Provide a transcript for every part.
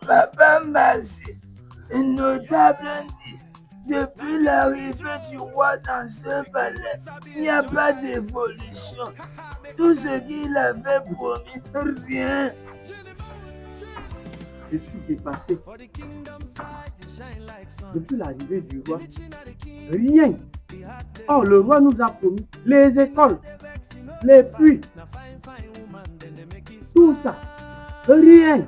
Papa Mbassi, une notable dit, depuis l'arrivée du roi dans ce palais, il n'y a pas d'évolution. Tout ce qu'il avait promis, rien. Je suis dépassé. Depuis l'arrivée du roi, rien. Or, le roi nous a promis les écoles, les puits, tout ça. Rien.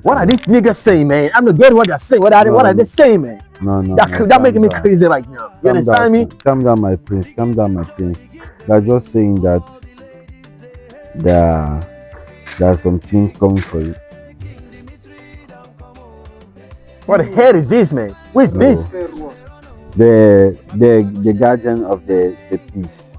What are these niggas saying, man? I'm not getting what they're saying. What are they saying, man? No. That making me crazy right now. You understand me? Calm down, my prince. Calm down, my prince. They're just saying that there are some things coming for you. What the hell is this, man? Who is this? The guardian of the peace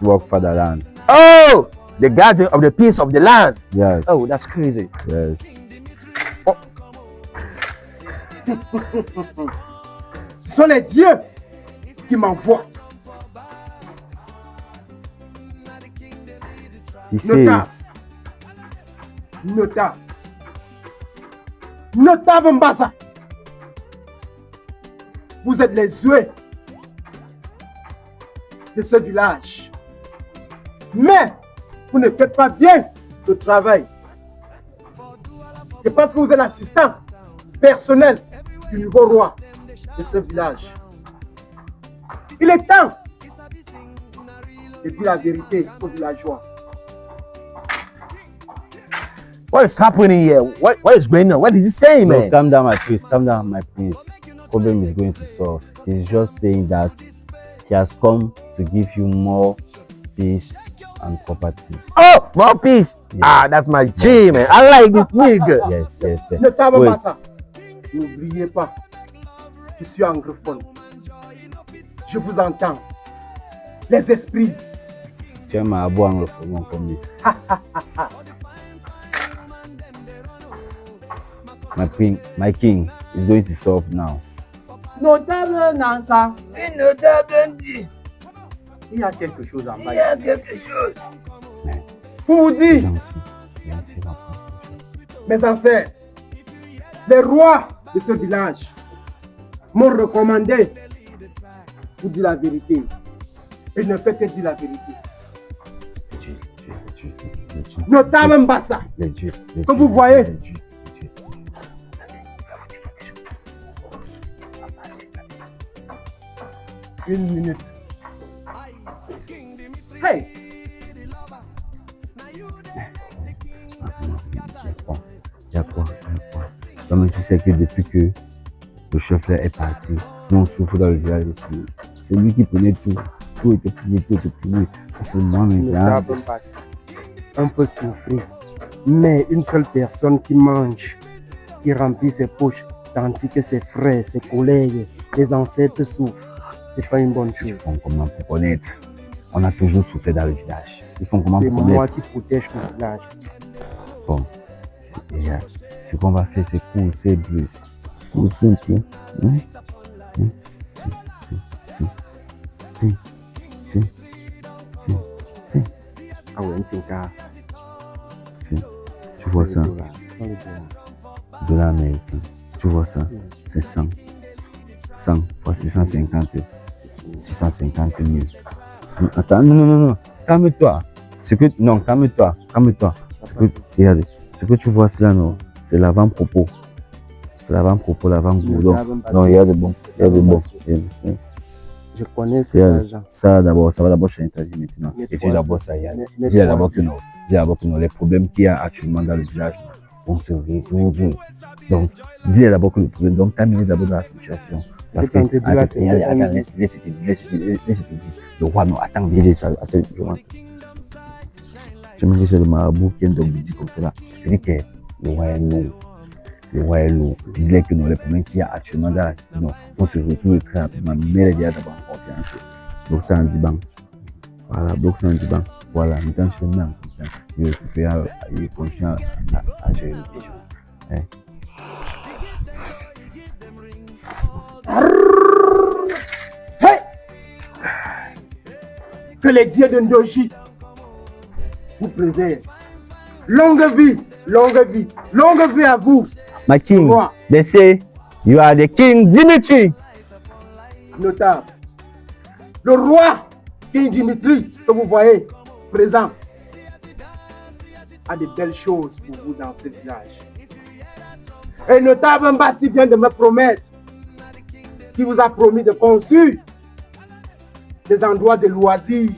walk fatherland. Oh, the guardian of the peace of the land. Yes. Oh, that's crazy. Yes. Oh. Ce sont les dieux qui m'envoient. He says. Notable Mbassa. Vous êtes les yeux de ce village. Mais vous ne faites pas bien le travail. C'est parce que vous êtes l'assistant personnel du nouveau roi de ce village. Il est temps de dire la vérité aux villageois. What is happening here? What is going on? What is he saying, man? No, calm down, my prince. Calm down, my prince. Problem is going to solve. He's just saying that he has come to give you more peace and properties. Oh, more peace. Yes. Ah, that's my G, man. I like this nigga. Yes. Notable Mbassa, n'oubliez pas, je suis anglophone. Je vous entends. Les esprits. Tu es ma abo anglophone comme lui. My king is going to solve now. Notable Nansa. Une notable dit, Il y a quelque chose en bas. il y a quelque chose. Pour vous dire, mes ancêtres, les rois de ce village m'ont recommandé pour dire la vérité. Et je ne fais que dire la vérité. Notable Mbassa, comme vous voyez, une minute. Hey! Il y a quoi? Comme tu sais que depuis que le chef là est parti, nous on souffre dans le village aussi. C'est lui qui prenait tout. Tout était pris. C'est moi maintenant. On peut souffrir, mais une seule personne qui mange, qui remplit ses poches, tandis que ses frères, ses collègues, les ancêtres souffrent, c'est pas une bonne chose. Ils font comment pour connaître? On a toujours souffert dans le village. Ils font comment c'est pour connaître? moi qui protège le village. Bon, ce qu'on va faire, c'est courser bleu. Courser un peu. Ah ouais, un cas. Tu vois ça? De l'Amérique. Tu vois ça? C'est 100. 100 fois 650. 650 000. Attends, non. Calme-toi. Non, calme-toi. Regarde, ce que tu vois là, non, c'est l'avant-propos. C'est l'avant-propos, l'avant-goût. Non, il y a de bon. Je connais cet argent. Ça d'abord, ça va d'abord chanter maintenant. Et puis d'abord, ça y est. Dis d'abord que non. Les problèmes qu'il y a actuellement dans le village vont se résoudre. Donc, dis d'abord que le problème. Donc, terminer d'abord dans la situation. Parce que, laisse le roi, non, attends, je me dis que c'est le marabout qui est donc dit comme cela. Je dis que le roi est lourd. Dis-le que non, les problèmes qu'il y a actuellement dans la cité, on se retrouve très rapidement, mais les gars d'abord en confiance. Donc ça en dit bon. Voilà, maintenant je me mets en confiance. Je récupère et continue à gérer le déjà. Hey! Que les dieux de Ndoji vous préservent. Longue vie Longue vie à vous. My king, Roi. they say you are the king Dimitri. Notable. Le roi King Dimitri, que vous voyez présent, a de belles choses pour vous dans ce village. Et notable Mbassi vient de me promettre qu'il vous a promis de construire des endroits de loisirs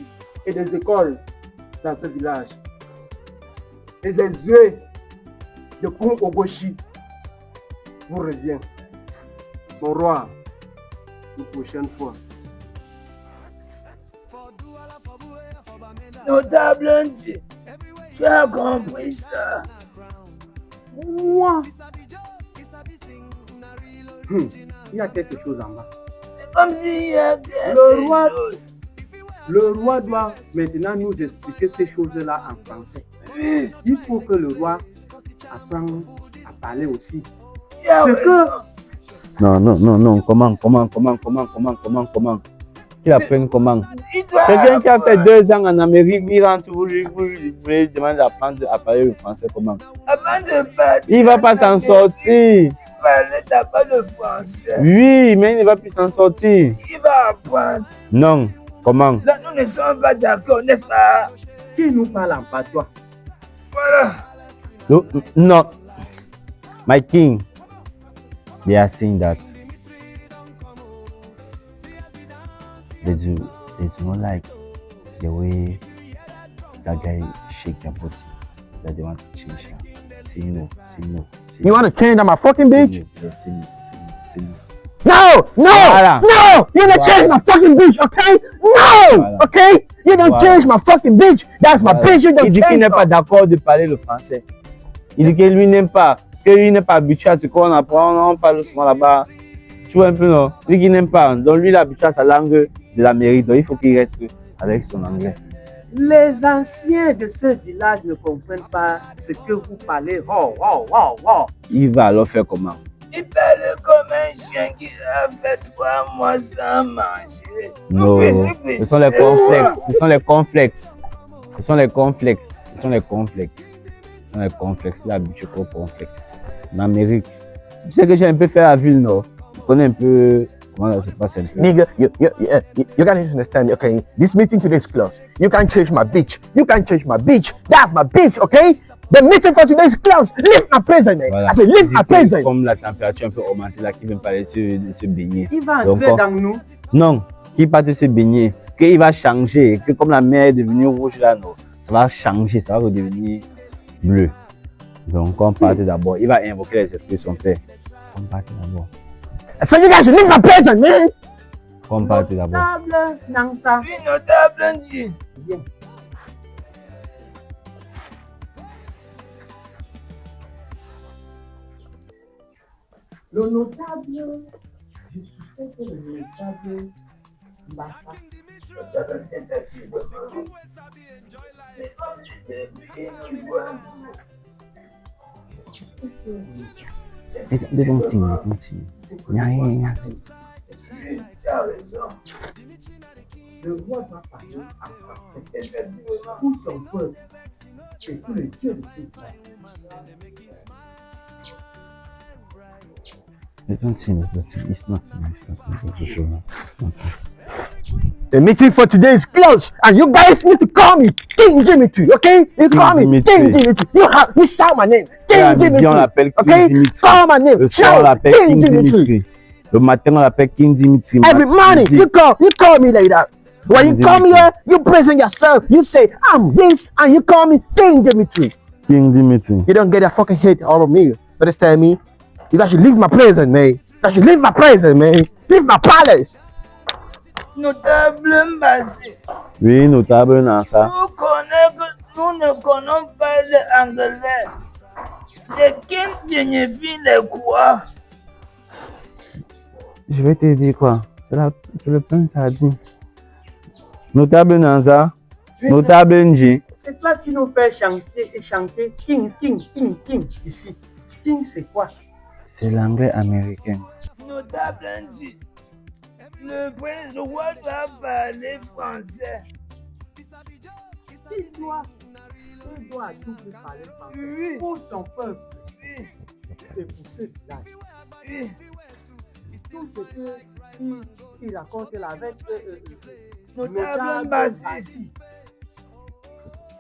et des écoles dans ce village. Et les yeux de Kung Ogoshi vous revient. Mon roi, une prochaine fois. Notable Ndi, tu as compris ça? Moi. Il y a quelque chose en bas. C'est comme s'il y a quelque roi- chose. Le roi doit maintenant nous expliquer ces choses-là en français. Oui, Il faut que le roi apprenne à parler aussi. tu as C'est raison. Non. Comment? Qu'il apprenne comment? Il doit Quelqu'un qui a fait apprendre. 2 ans en Amérique, il rentre, vous lui demandez d'apprendre à parler le français comment? Avant de partir, Il va pas s'en sortir. parler d'abord le français. Oui, mais il ne va plus s'en sortir. Il va apprendre. Non, comment? Là, nous ne sommes pas d'accord, n'est-ce pas? Qui nous parle en patois? Voilà. No. My king, they are saying that they do not like the way that guy shake their body, that they want to change her. Say no. You want to change my fucking bitch? Say no. No! Voilà. No! You don't change my fucking bitch, okay? No! Voilà. Okay? You don't Voilà. change my fucking bitch. That's my bitch. You Il don't dit qu'il change n'est pas her. d'accord de parler le français. Il dit que lui n'aime pas, que lui n'est pas habitué à ce qu'on apprend, on parle souvent là-bas. Tu vois un peu, non? Lui qui n'aime pas, donc lui il est habitué à sa langue de l'Amérique, donc il faut qu'il reste avec son anglais. Les anciens de ce village ne comprennent pas ce que vous parlez. Oh. Il va alors faire comment? Il parle comme un chien qui a fait 3 mois sans manger. Non, Oublie. ce sont les complexes. Il est habitué aux complexes. En Amérique, tu sais que j'ai un peu fait la ville, non? Je connais un peu comment ça se passe un peu. Nigga, you gotta understand, okay? This meeting today is closed. You can't change my bitch. That's my bitch, okay? The meeting for today is closed. Leave my present, man. Voilà. I said, leave my present. Comme la température un peu augmentée là, qui vient parler de se baigner. Il va Donc, entrer dans nous. non, qu'il parte se baigner, qu'il va changer, que comme la mer est devenue rouge là, non, ça va changer, ça va redevenir bleu. Donc, on parte d'abord, il va invoquer les esprits de son père. On parte d'abord. So you guys should leave my present, man. On parte d'abord. Notable Nangsa. Oui, Notable Ndi. Bien. Le notable, je suspecte que le notable Mbassa. Des bons signes. Rien. Tu as raison. Le roi va parler en français pour son peuple et pour le Dieu de tout ça. It's not for sure. The meeting for today is closed, and you guys need to call me King Dimitri, okay? You call me Dimitri. King Dimitri. You shout my name, King Dimitri. On l'appelle King Okay? Dimitri. Call my name. Le soir, on Shout l'appelle King King Dimitri. Dimitri. Le matin, on l'appelle King Dimitri. Every morning, you call me like that. When you King come Dimitri. here, you present yourself. You say, I'm this, and you call me King Dimitri. King Dimitri. You don't get that fucking hate out of me. Understand me? You guys should leave my present, man. You guys should leave my present, man. Leave my palace. Notable Mbassi. Oui, notable dans ça. Nous ne connaissons pas l'anglais. Le King signifie les quoi? Je vais te dire quoi? C'est le prince a dit. Notable dans ça. Notable Nji. C'est toi qui nous fais chanter et chanter King ici. King, c'est quoi? C'est l'anglais américain. Notable Ndi. Le roi doit parler français. Qui doit? il doit à tout prix parler français Oui. pour son peuple Oui. et pour ce village. Oui. Tout ce qu'il raconte là avec Notable Bassi.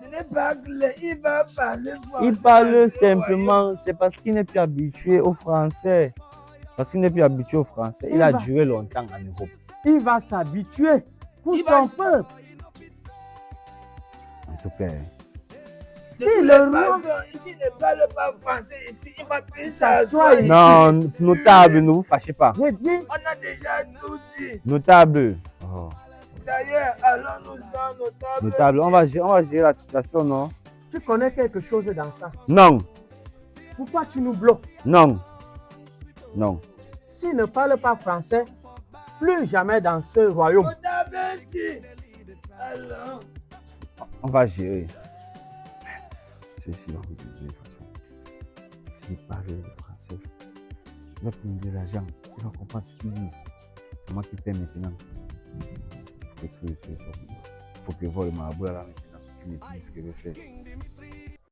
Ce n'est pas clair, il va parler français. Il parle simplement, c'est parce qu'il n'est plus habitué au français. Parce qu'il n'est plus habitué au français. Il a duré longtemps en Europe. Il va s'habituer pour Il son va- peuple. En tout cas, Si le le roi- roi ici ne parle pas français, ici, il va plus s'asseoir s'asseoir. ici. non, notable, ne vous fâchez pas. Je dis, On a déjà tout dit. Notable. Oh. D'ailleurs, allons-nous-en, notable. Notable, on va gérer la situation, non? tu connais quelque chose dans ça. Non, Pourquoi tu nous bloques? non, non. S'il ne parle pas français, plus jamais dans ce royaume. Notable dit. Alors, On va gérer. Ceci, on vous dit, de toute façon. S'il parle le français, il va prendre de l'argent. Il va comprendre ce qu'ils disent. C'est moi qui paie maintenant. Il faut prévoir le marabout là maintenant. Tu me dis ce que je fais.